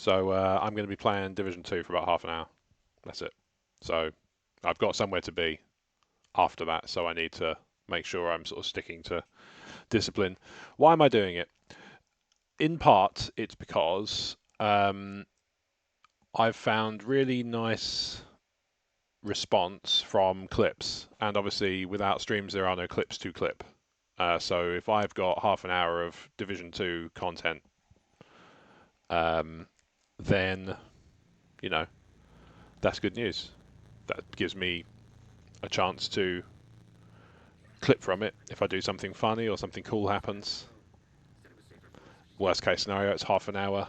So I'm going to be playing Division 2 for about half an hour. That's it. So I've got somewhere to be after that, so I need to make sure I'm sort of sticking to discipline. Why am I doing it? In part, it's because I've found really nice response from clips, and obviously without streams there are no clips to clip. So if I've got half an hour of Division 2 content, then you know that's good news. That gives me a chance to clip from it if I do something funny or something cool happens. Worst case scenario, it's half an hour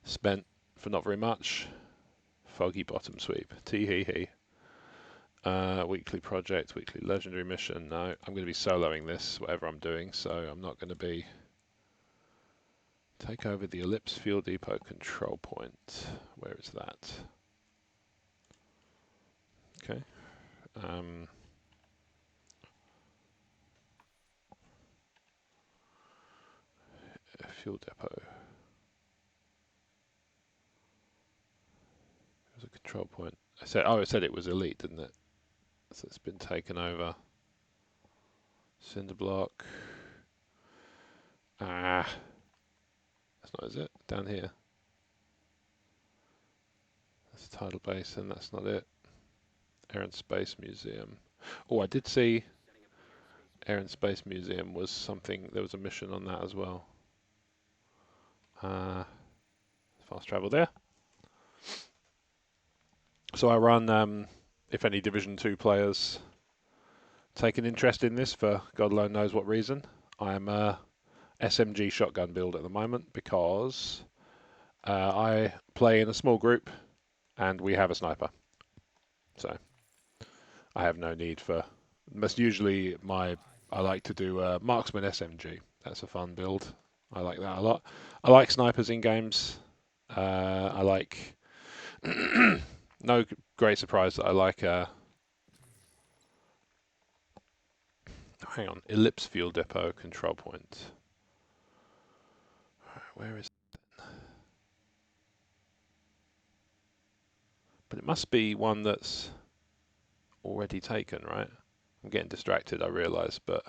spent for not very much. Foggy bottom sweep. Tee hee hee. Weekly project, weekly legendary mission. No, I'm going to be soloing this, whatever I'm doing, so I'm not going to be... Take over the Ellipse Fuel Depot control point. Where is that? Okay. Fuel depot. There's a control point. It said it was elite, didn't it? So it's been taken over. Cinder block. Ah, that's not, is it? Down here. That's Tidal Basin. That's not it. Air and Space Museum. Oh, I did see Air and Space Museum was something. There was a mission on that as well. Fast travel there. So I run. If any Division 2 players take an interest in this for God alone knows what reason, I'm a SMG shotgun build at the moment because I play in a small group and we have a sniper. So I have no need for... Most usually I like to do marksman SMG. That's a fun build. I like that a lot. I like snipers in games. I like... no great surprise that I like... hang on. Ellipse Fuel Depot control point. Where is it? But it must be one that's already taken, right? I'm getting distracted, I realise, but...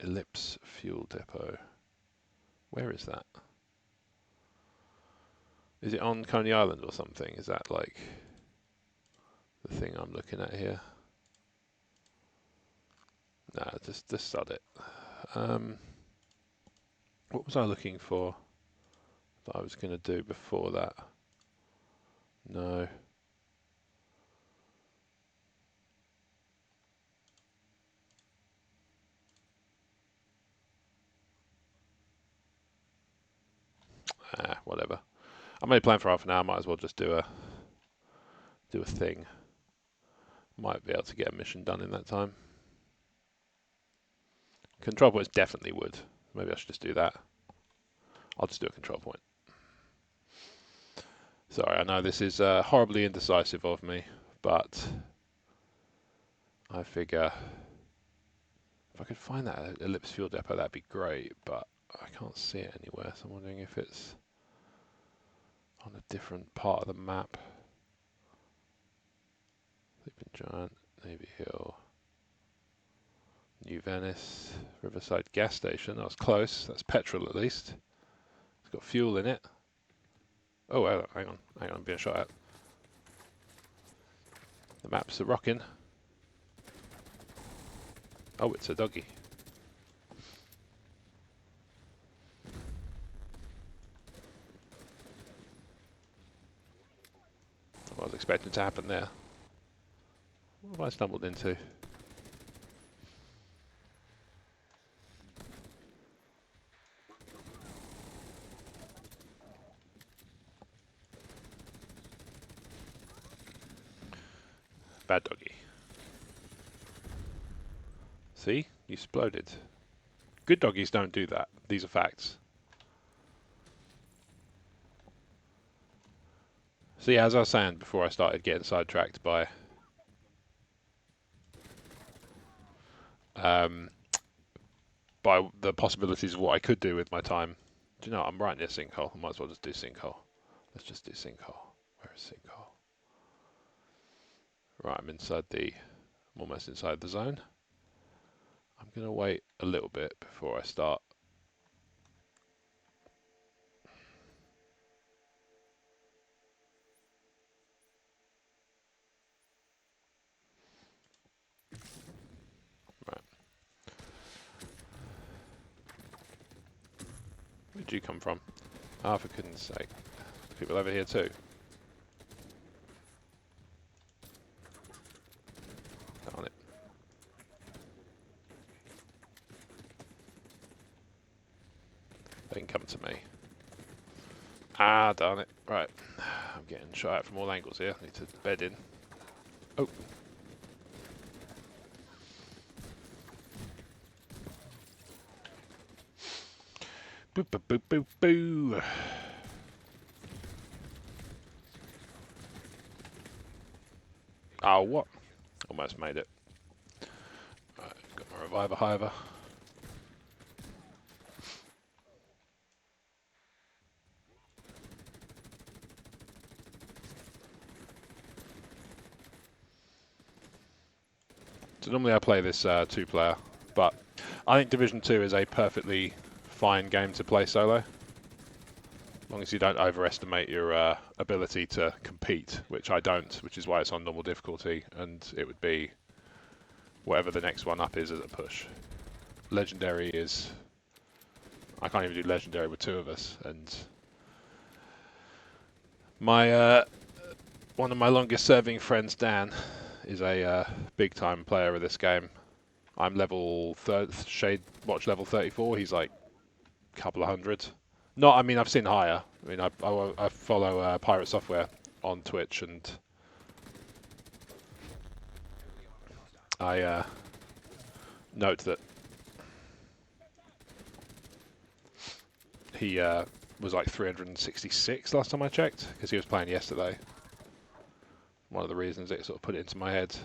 Ellipse Fuel Depot. Where is that? Is it on Coney Island or something? Is that like the thing I'm looking at here? Nah, just sod it. What was I looking for that I was going to do before that? No. Whatever. I'm only playing for half an hour. Might as well just do a thing. Might be able to get a mission done in that time. Control points definitely would. Maybe I should just do that. I'll just do a control point. Sorry, I know this is horribly indecisive of me, but I figure if I could find that Ellipse Fuel Depot, that'd be great, but I can't see it anywhere, so I'm wondering if it's on a different part of the map. Sleeping Giant, Navy Hill, New Venice, Riverside Gas Station. That was close. That's petrol at least. It's got fuel in it. Oh, hang on, I'm being shot at. The maps are rocking. Oh, it's a doggy. What I was expecting to happen there. What have I stumbled into? Bad doggy. See? You exploded. Good doggies don't do that. These are facts. So yeah, as I was saying before I started getting sidetracked by the possibilities of what I could do with my time Do you know what? I'm right near sinkhole. I might as well just do sinkhole. Let's just do sinkhole. Where is sinkhole? Right, I'm almost inside the zone. I'm going to wait a little bit before I start. Right. Where'd you come from? Ah, for goodness sake. People over here too. Darn it. They can come to me. Ah, darn it. Right. I'm getting shot at from all angles here. I need to bed in. Oh. Boo, boo, boo, boo, boo. Oh, what? Almost made it. Right, got my reviver hiver. So normally I play this two-player, but I think Division 2 is a perfectly fine game to play solo. As long as you don't overestimate your ability to compete, which I don't, which is why it's on normal difficulty, and it would be whatever the next one up is as a push. Legendary is... I can't even do Legendary with two of us, and my one of my longest serving friends, Dan, is a big time player of this game. I'm level Shade Watch level 34. He's like a couple of hundred. Not, I mean, I've seen higher. I mean, I follow Pirate Software on Twitch, and I note that he was like 366 last time I checked, because he was playing yesterday. One of the reasons it sort of put it into my head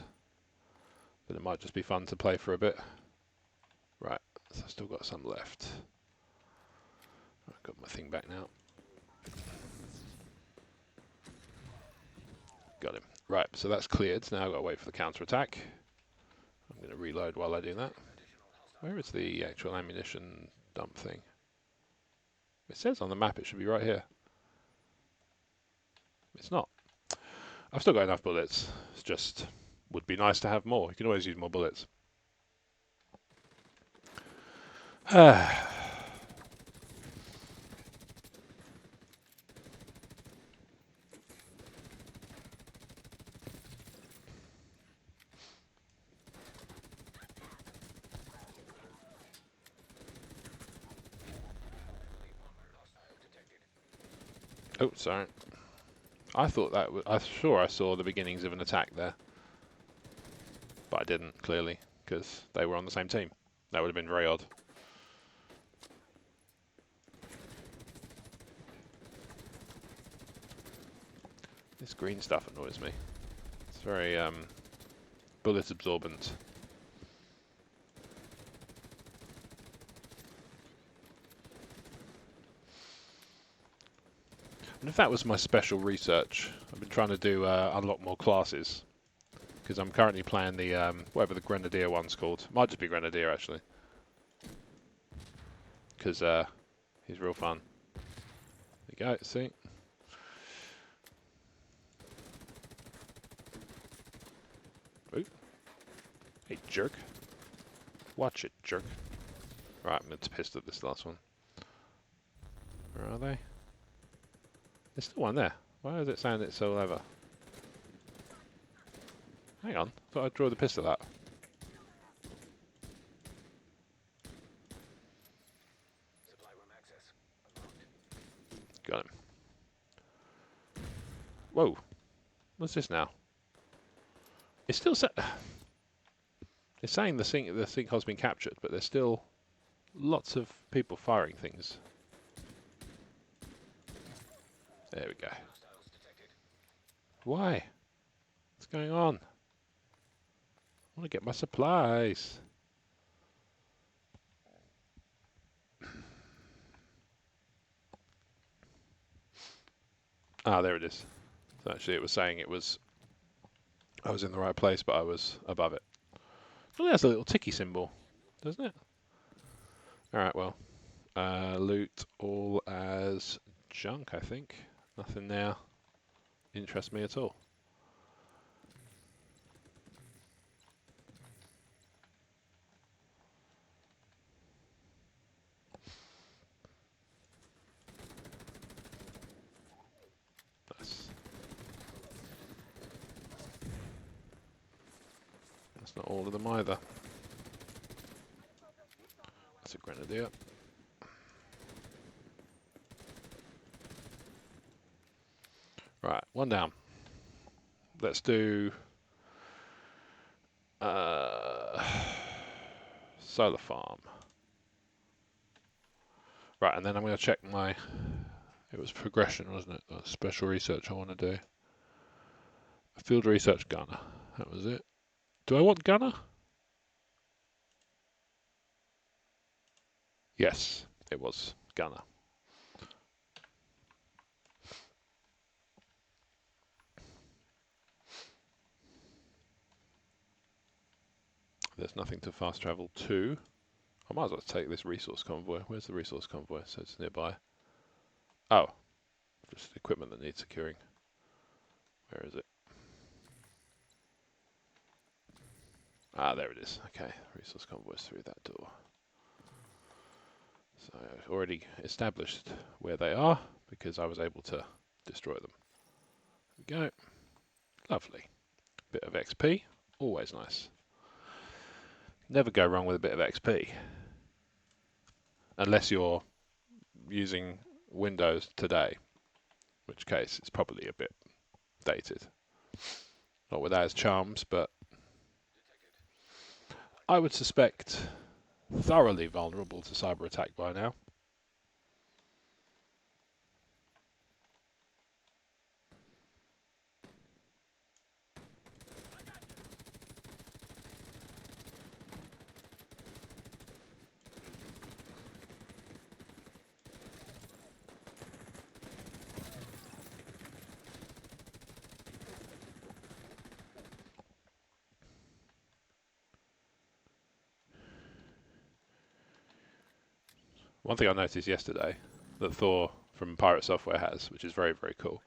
that it might just be fun to play for a bit. Right, so I've still got some left. I've got my thing back now. Got him. Right, so that's cleared. Now I've got to wait for the counter-attack. I'm going to reload while I do that. Where is the actual ammunition dump thing? It says on the map it should be right here. It's not. I've still got enough bullets. It's just would be nice to have more. You can always use more bullets. Oh, sorry. I thought that was... I'm sure I saw the beginnings of an attack there. But I didn't, clearly, because they were on the same team. That would have been very odd. This green stuff annoys me. It's very bullet absorbent. And if that was my special research, I've been trying to do unlock more classes. Because I'm currently playing the, whatever the Grenadier one's called. Might just be Grenadier, actually. Because he's real fun. There you go, see? Ooh. Hey, jerk. Watch it, jerk. Right, I'm pissed at this last one. Where are they? There's still one there. Why does it sound it's so clever? Hang on, thought I'd draw the pistol out. Got him. Whoa. What's this now? It's still set. It's saying the sinkhole's been captured, but there's still lots of people firing things. There we go. Why? What's going on? I want to get my supplies. Ah, there it is. So actually, it was saying I was in the right place, but I was above it. Oh, there's a little ticky symbol, doesn't it? All right, well, loot all as junk, I think. Nothing there interests me at all. That's not all of them either. That's a grenadier. Right, one down. Let's do solar farm. Right, and then I'm going to check my. It was progression, wasn't it? That's special research I want to do. Field research gunner. That was it. Do I want gunner? Yes, it was gunner. There's nothing to fast travel to. I might as well take this resource convoy. Where's the resource convoy? So it's nearby. Oh, just equipment that needs securing. Where is it? Ah, there it is. Okay, resource convoys through that door. So I've already established where they are because I was able to destroy them. There we go. Lovely. Bit of XP. Always nice. Never go wrong with a bit of XP. Unless you're using Windows today, in which case it's probably a bit dated. Not without its charms, but I would suspect thoroughly vulnerable to cyber attack by now. One thing I noticed yesterday that Thor from Pirate Software has, which is very, very cool,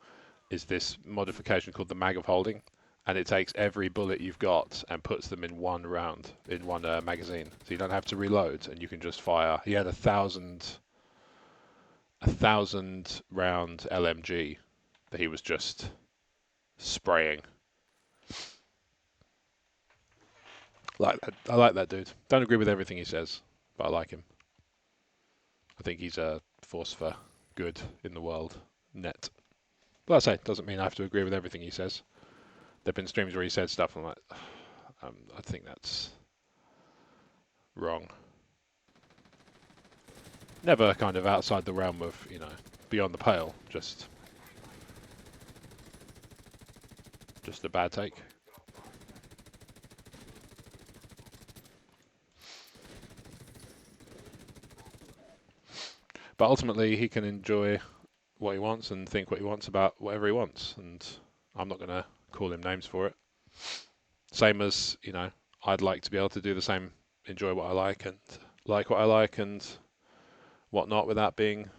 is this modification called the Mag of Holding, and it takes every bullet you've got and puts them in one round, in one magazine. So you don't have to reload, and you can just fire. He had a thousand round LMG that he was just spraying. Like that. I like that dude. Don't agree with everything he says, but I like him. I think he's a force for good in the world. Net. But I say, doesn't mean I have to agree with everything he says. There've been streams where he said stuff and I'm like, I think that's wrong. Never kind of outside the realm of, beyond the pale. Just a bad take. But ultimately, he can enjoy what he wants and think what he wants about whatever he wants, and I'm not going to call him names for it. Same as, I'd like to be able to do the same, enjoy what I like and like what I like and whatnot without being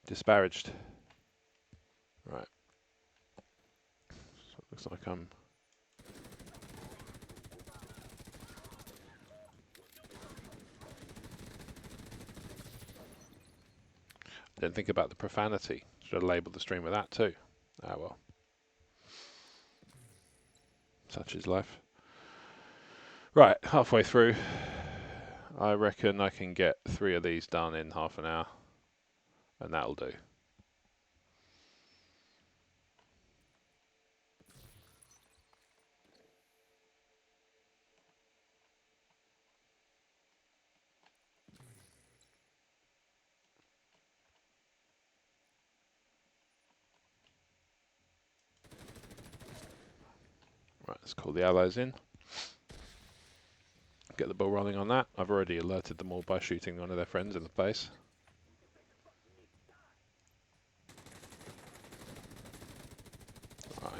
disparaged. Right. So it looks like I'm... Didn't think about the profanity. Should have labelled the stream with that too. Ah well. Such is life. Right, halfway through. I reckon I can get 3 of these done in half an hour. And that'll do. Right, let's call the allies in. Get the ball rolling on that. I've already alerted them all by shooting one of their friends in the face.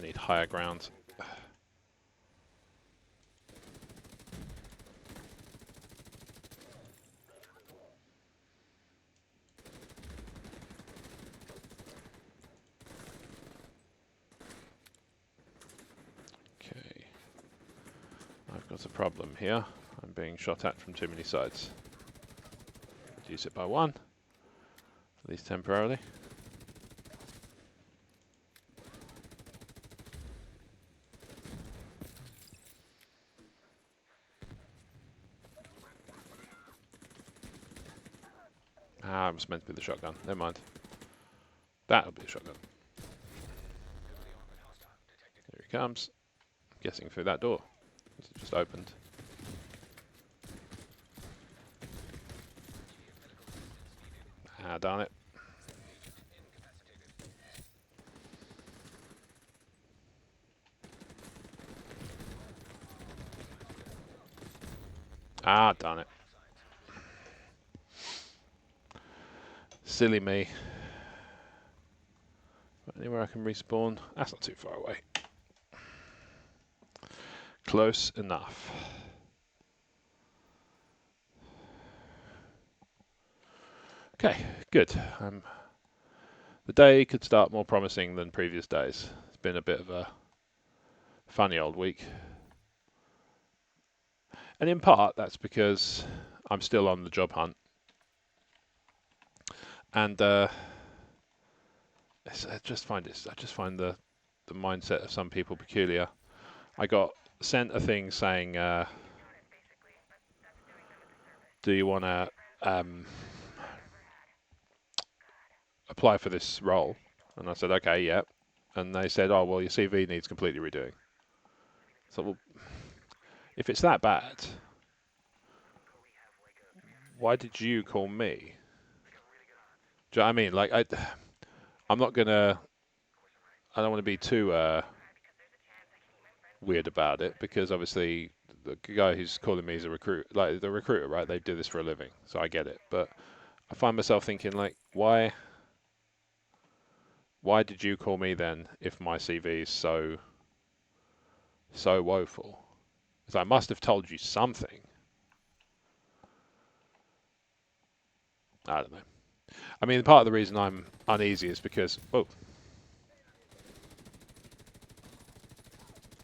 I need higher ground. Okay. I've got a problem here. I'm being shot at from too many sides. Reduce it by 1, at least temporarily. Ah, it was meant to be the shotgun. Never mind. That'll be the shotgun. Here he comes. I'm guessing through that door. It just opened. Ah, darn it. Ah, darn it. Silly me. Anywhere I can respawn? That's not too far away. Close enough. Okay, good. The day could start more promising than previous days. It's been a bit of a funny old week. And in part, that's because I'm still on the job hunt. And I just find the mindset of some people peculiar. I got sent a thing saying, do you want to apply for this role? And I said, okay, yeah. And they said, oh, well, your CV needs completely redoing. So, well, if it's that bad, why did you call me? Do you know what I mean? Like, I'm not gonna. I don't want to be too weird about it because obviously the guy who's calling me is a recruit, like the recruiter, right? They do this for a living, so I get it. But I find myself thinking, like, why did you call me then if my CV is so woeful? Because I must have told you something. I don't know. I mean, part of the reason I'm uneasy is because, oh,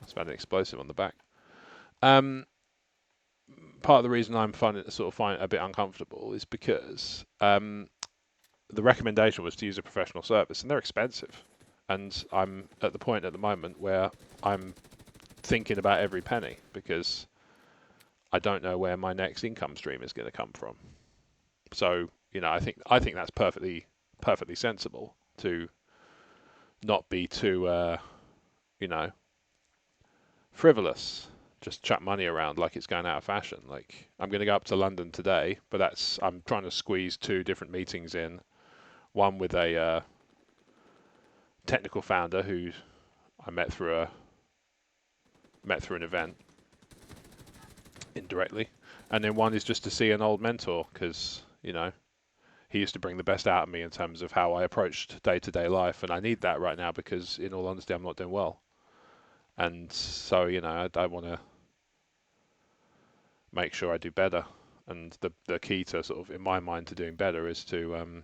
that's about an explosive on the back. Part of the reason I'm find it a bit uncomfortable is because the recommendation was to use a professional service, and they're expensive. And I'm at the point at the moment where I'm thinking about every penny because I don't know where my next income stream is going to come from. So, you know, I think that's perfectly sensible to not be too, you know, frivolous. Just chuck money around like it's going out of fashion. Like, I'm going to go up to London today, but I'm trying to squeeze 2 different meetings in. One with a technical founder who I met through an event indirectly, and then one is just to see an old mentor because, you know, he used to bring the best out of me in terms of how I approached day-to-day life, and I need that right now because, in all honesty, I'm not doing well. And so, you know, I want to make sure I do better. And the key to sort of, in my mind, to doing better is to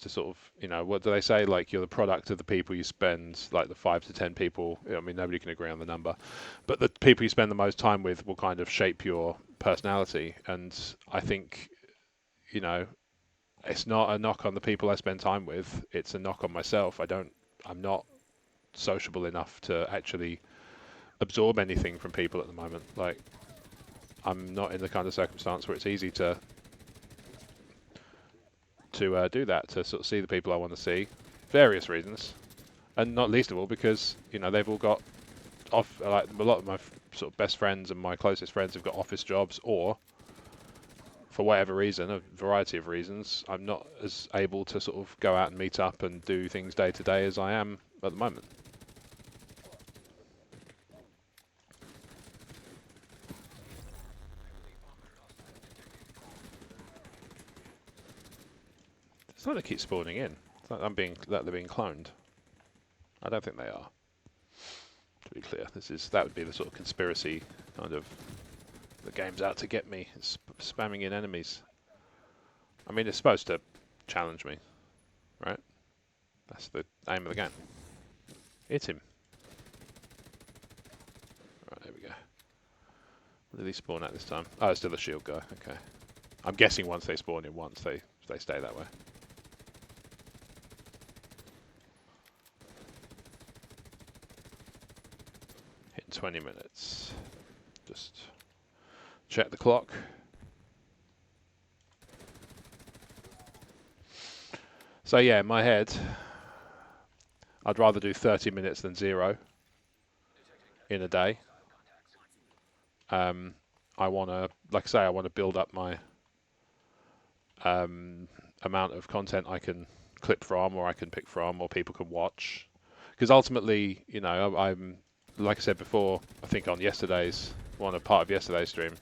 sort of, you know, what do they say? Like, you're the product of the people you spend, like the 5 to 10 people. I mean, nobody can agree on the number, but the people you spend the most time with will kind of shape your personality. And I think, you know, it's not a knock on the people I spend time with. It's a knock on myself. I'm not sociable enough to actually absorb anything from people at the moment. Like, I'm not in the kind of circumstance where it's easy to do that, to sort of see the people I want to see, various reasons, and not least of all because, you know, they've all got like a lot of my sort of best friends and my closest friends have got office jobs, or for whatever reason, a variety of reasons, I'm not as able to sort of go out and meet up and do things day to day as I am at the moment. It's not that it keeps spawning in. that they're being cloned. I don't think they are. To be clear, that would be the sort of conspiracy kind of. The game's out to get me. It's spamming in enemies. I mean, it's supposed to challenge me, right? That's the aim of the game. Hit him. Right, there we go. What did he spawn at this time? Oh, it's still a shield guy. Okay. I'm guessing once they spawn in once, they stay that way. Hit 20 minutes. Just check the clock. So yeah, in my head, I'd rather do 30 minutes than 0 in a day. I want to, like I say, I want to build up my amount of content I can clip from, or I can pick from, or people can watch. Because ultimately, you know, I'm like I said before, I think on part of yesterday's stream,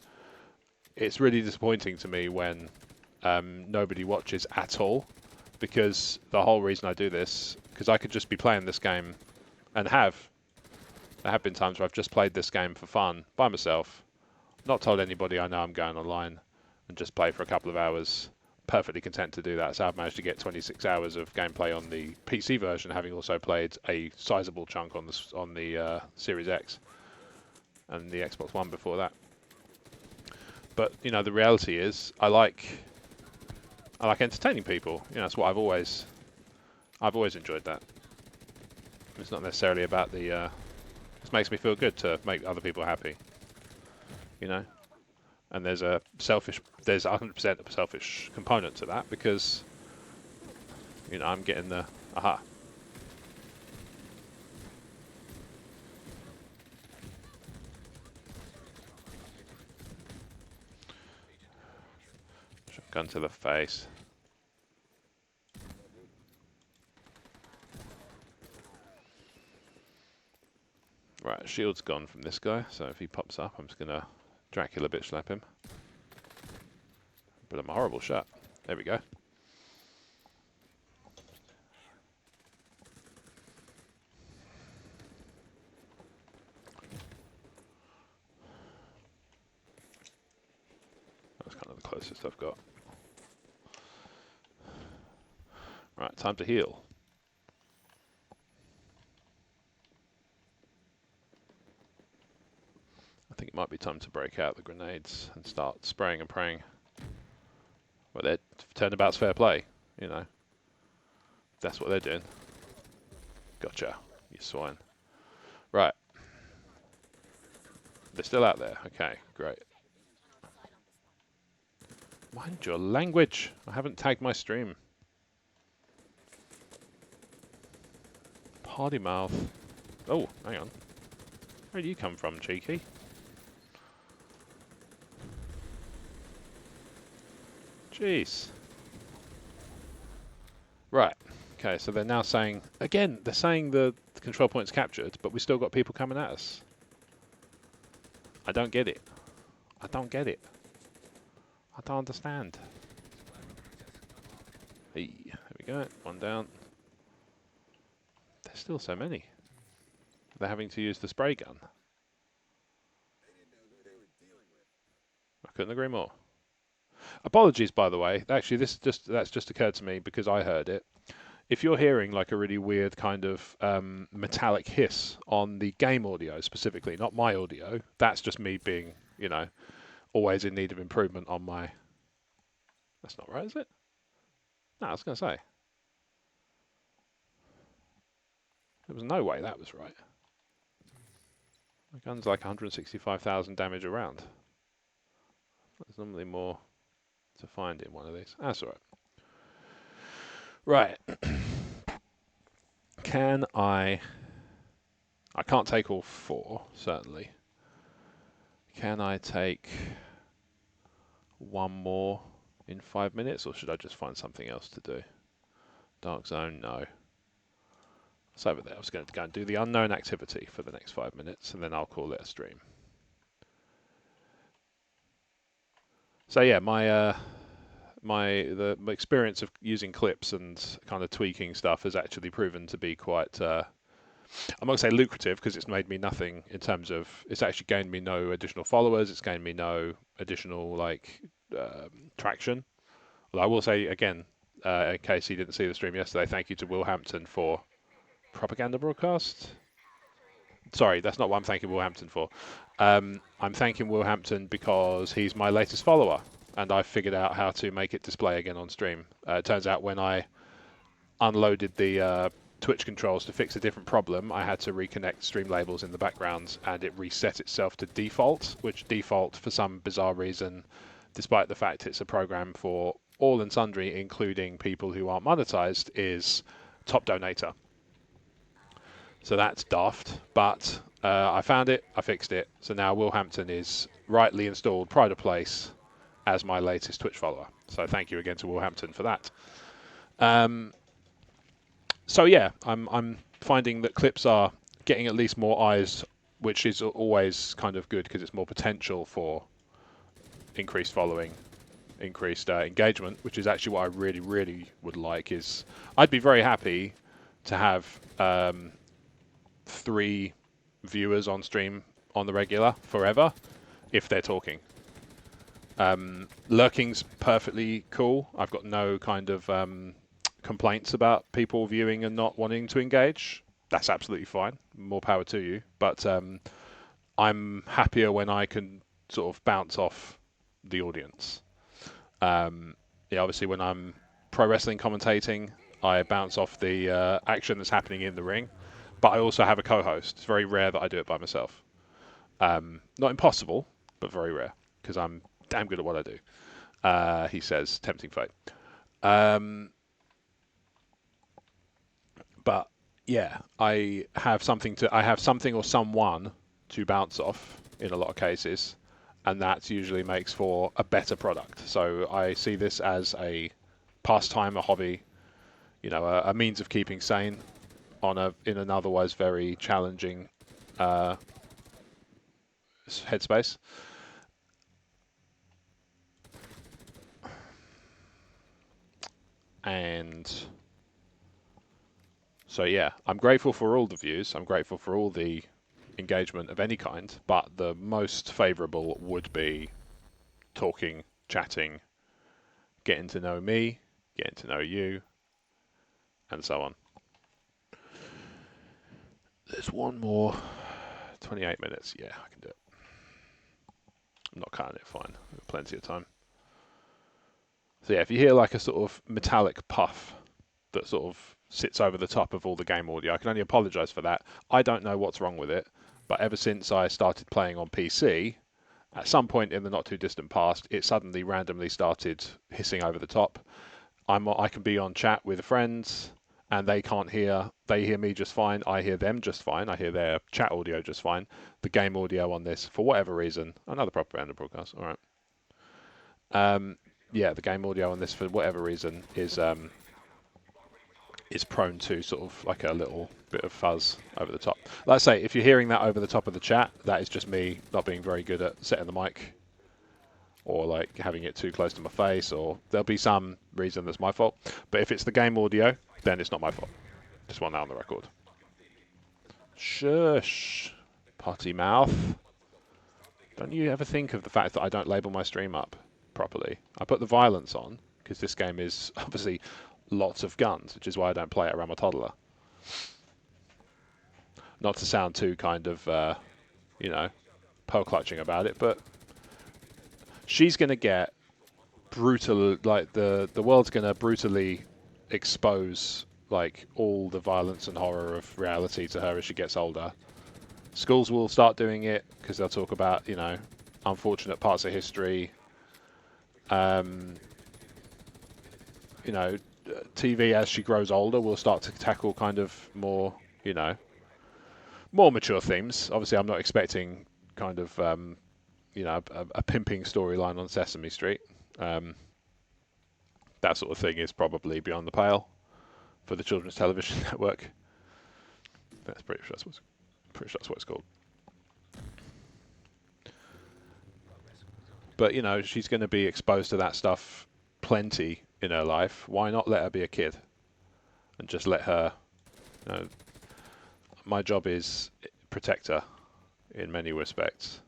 it's really disappointing to me when nobody watches at all, because the whole reason I do this, because I could just be playing this game, and there have been times where I've just played this game for fun by myself, not told anybody I know I'm going online, and just play for a couple of hours, perfectly content to do that. So I've managed to get 26 hours of gameplay on the PC version, having also played a sizable chunk on the Series X and the Xbox One before that. But you know, the reality is, I like entertaining people. You know, that's what I've always enjoyed that. It's not necessarily about the. It makes me feel good to make other people happy. You know, and there's 100% a selfish component to that, because you know, I'm getting the aha. Shotgun to the face. Right, shield's gone from this guy, so if he pops up, I'm just gonna Dracula bitch slap him. But I'm a horrible shot. There we go. That's kind of the closest I've got. Right, time to heal. I think it might be time to break out the grenades and start spraying and praying. Well, their turnabout's fair play, you know. That's what they're doing. Gotcha, you swine. Right. They're still out there. Okay, great. Mind your language. I haven't tagged my stream. Party mouth. Oh, hang on. Where do you come from, cheeky? Jeez. Right. Okay, so they're now saying, again, they're saying the control point's captured, but we still got people coming at us. I don't get it. I don't get it. I don't understand. Hey, there we go. One down. There's still so many. They're having to use the spray gun. I couldn't agree more. Apologies, by the way. Actually, that's just occurred to me because I heard it. If you're hearing like a really weird kind of metallic hiss on the game audio specifically, not my audio, that's just me being, you know, always in need of improvement on my... That's not right, is it? No, I was going to say. There was no way that was right. My gun's like 165,000 damage a round. There's normally more to find in one of these. That's all right. Right. Can I can't take all 4, certainly. Can I take one more in 5 minutes, or should I just find something else to do? Dark zone, no. It's over there. I was going to go and do the unknown activity for the next 5 minutes, and then I'll call it a stream. So yeah, my my experience of using clips and kind of tweaking stuff has actually proven to be quite. I'm not going to say lucrative because it's made me nothing in terms of it's actually gained me no additional followers. It's gained me no additional traction. Well, I will say again, in case he didn't see the stream yesterday, thank you to Will Hampton for propaganda broadcast. Sorry, that's not what I'm thanking Will Hampton for. I'm thanking Will Hampton because he's my latest follower, and I figured out how to make it display again on stream. It turns out when I unloaded the Twitch controls to fix a different problem, I had to reconnect stream labels in the background, and it reset itself to default, which default, for some bizarre reason, despite the fact it's a program for all and sundry, including people who aren't monetized, is top donator. So that's daft, but I found it, I fixed it. So now Will Hampton is rightly installed, pride of place, as my latest Twitch follower. So thank you again to Will Hampton for that. So yeah, I'm finding that clips are getting at least more eyes, which is always kind of good because it's more potential for increased following, increased engagement, which is actually what I really, really would like. Is I'd be very happy to have 3 viewers on stream on the regular forever if they're talking. Lurking's perfectly cool. I've got no kind of complaints about people viewing and not wanting to engage. That's absolutely fine. More power to you. But I'm happier when I can sort of bounce off the audience. Yeah, obviously when I'm pro wrestling commentating, I bounce off the action that's happening in the ring. But I also have a co-host. It's very rare that I do it by myself. Not impossible, but very rare because I'm damn good at what I do. He says, tempting fate. But yeah, I have something or someone to bounce off in a lot of cases, and that usually makes for a better product. So I see this as a pastime, a hobby, a means of keeping sane in an otherwise very challenging headspace. And so yeah, I'm grateful for all the views. I'm grateful for all the engagement of any kind, but the most favourable would be talking, chatting, getting to know me, getting to know you, and so on. There's one more. 28 minutes. Yeah, I can do it. I'm not cutting it, fine. Plenty of time. So yeah, if you hear like a sort of metallic puff that sort of sits over the top of all the game audio, I can only apologise for that. I don't know what's wrong with it, but ever since I started playing on PC, at some point in the not too distant past, it suddenly randomly started hissing over the top. I can be on chat with friends, and they hear me just fine. I hear them just fine. I hear their chat audio just fine. The game audio on this, for whatever reason, another propaganda broadcast. All right. Yeah, the game audio on this, for whatever reason, is prone to sort of like a little bit of fuzz over the top. Like I say, if you're hearing that over the top of the chat, that is just me not being very good at setting the mic, or like having it too close to my face, or there'll be some reason that's my fault. But if it's the game audio, then it's not my fault. Just want that on the record. Shush, potty mouth. Don't you ever think of the fact that I don't label my stream up properly? I put the violence on because this game is obviously lots of guns, which is why I don't play it around my toddler. Not to sound too kind of, pearl clutching about it, but she's going to get brutal, like the world's going to brutally expose like all the violence and horror of reality to her as she gets older. Schools will start doing it because they'll talk about, unfortunate parts of history. TV as she grows older will start to tackle kind of more, more mature themes. Obviously, I'm not expecting kind of, a pimping storyline on Sesame Street. That sort of thing is probably beyond the pale for the children's television network. That's pretty sure that's what it's called. But she's going to be exposed to that stuff plenty in her life, why not let her be a kid and just let her, you know, my job is protect her in many respects.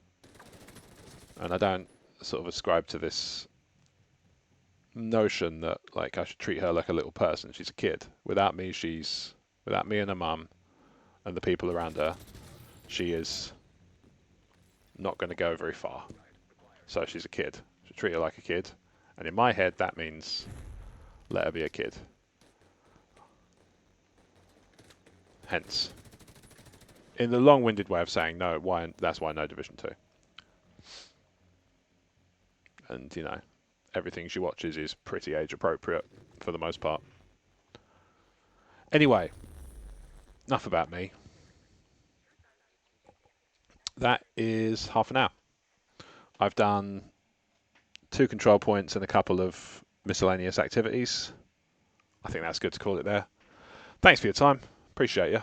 And I don't sort of ascribe to this notion that like I should treat her like a little person. She's a kid. Without me and her mum and the people around her, she is not going to go very far. So she's a kid. Should treat her like a kid. And in my head, that means let her be a kid. Hence, in the long-winded way of saying no, that's why no Division 2. And, you know, everything she watches is pretty age appropriate for the most part. Anyway, enough about me. That is half an hour. I've done 2 control points and a couple of miscellaneous activities. I think that's good to call it there. Thanks for your time. Appreciate you.